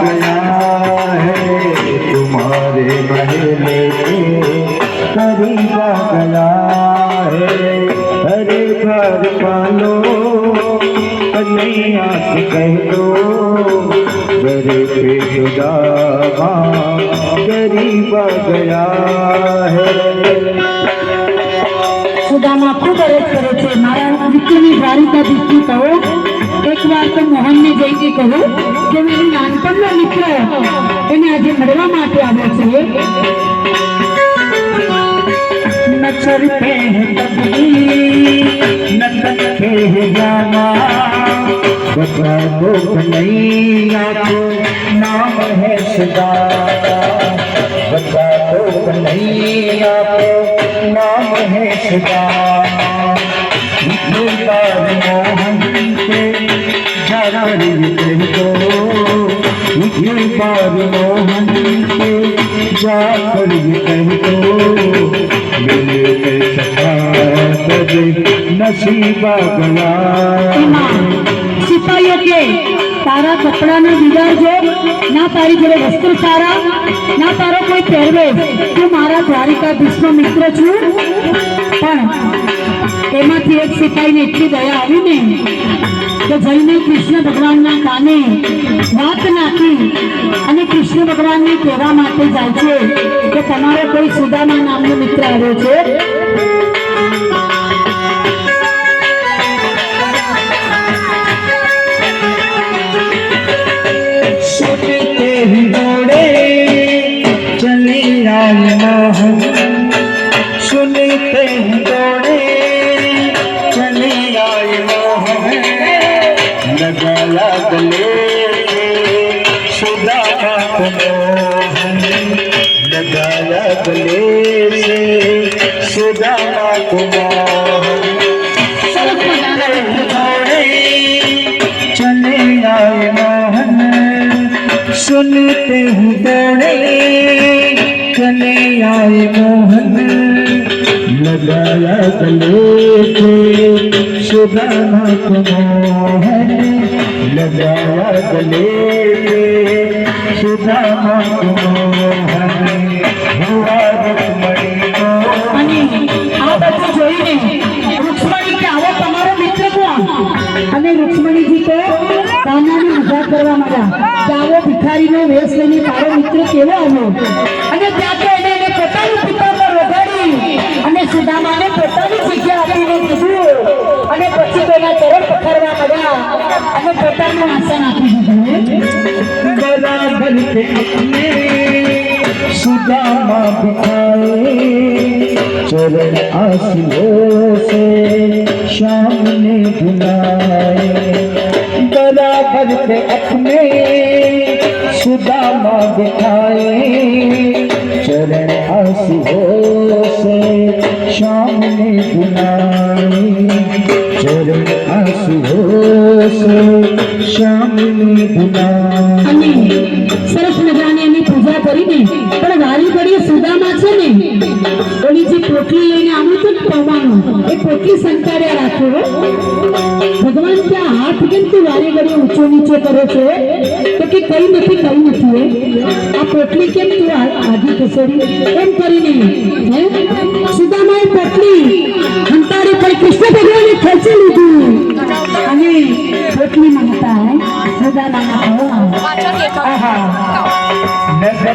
गया है तुम्हारे महल के करीब आ गया है। अरे घर पालो कन्हैया से कह दो मेरे पे जुदा करीब आ गया है। સુદામા ખૂબ અરજ કરે છે મારા મિત્રની દ્વારિકા દીકરી કહો એકવાર તો મોહનને જઈને કહો કે મારો નાનપણનો મિત્ર એને આજે મળવા માટે આવ્યો છે। न चलते हैं कभी न सकते हैं जाना बता दो कन्हैया को नाम है सदाना। बता दो कन्हैया को नाम है सदाना। मोहन के जरा कह दो मोहन के जाकर कह दो नसीबा गया। सिपाहीओ के तारा कपड़ा ने बिगाड़जो ना तारी जोड़े वस्त्र सारा ना तारो कोई पहरवेश तू मारा द्वारिकाधीश नो मित्र छू। पण तेमांथी एक सिपाही ने एटली दया आवी ने કે જઈને કૃષ્ણ ભગવાનના કાને વાત નાખી અને કૃષ્ણ ભગવાનને કહેવા માટે જાય છે કે તમારો કોઈ સુદામા નામનો મિત્ર આવ્યો છે। सुनते ही दौड़े चले आए मोहन। सुनते ही दौड़े चले आए मोहन। लगाया गले सुदामा को मोहन। लगाया गले से सुदामा को मोहन। चले आए मोहन। सुनते ही दौड़े चले आए मोहन। लगाया गले से सुदामा को मोहन। लगाया गले से सुदामा को मोहन। हुआ रुक्मणी को અને આ બધું જોઈને રૂક્ષ્મણી કે આવો તમારો મિત્ર કોણ અને રૂક્ષ્મણીજી તો કાનાની મજાક કરવા માંડ્યા કે આવો ભિખારીનો વેશ લઈને તારો મિત્ર કેવો આવ્યો અને ત્યાં તો એને પોતાનું પિતાંબર વગાડી અને સુદામાને પોતાની જગ્યા આપીને કીધું અને પછી તેના ચરણ પકડવા માંડ્યા અને પોતાનું આસન આપી દીધું। बराबर पे अपने सुदामा बिठाए चरण आंसुओं से शाम ने बुलाए। बराबर पे अपने सुदामा बिठाए चरण आंसुओं से शाम ने बुलाए। चरण आंसुओं से शाम ने बुलाए। અને સરસ મજાની એની પૂજા કરીને પણ વારી ઘડીએ સુદામા છે ને ઓલી જે પોટલી લઈને આવ્યું હતું ને પૌવાનું એ પોટલી સંતાડ્યા રાખો ભગવાન ત્યાં હાથ કેમ તું વારી ઘડીએ ઊંચો નીચો કરો છો તો કે કઈ નથી આ પોટલી કેમ તું આધી ખસેડી એમ કરીને હે સુદામાએ પોટલી સંતાડી પણ કૃષ્ણ ભગવાને ખેંચી લીધું અને પોટલીમાં હતા સુદામાના नजर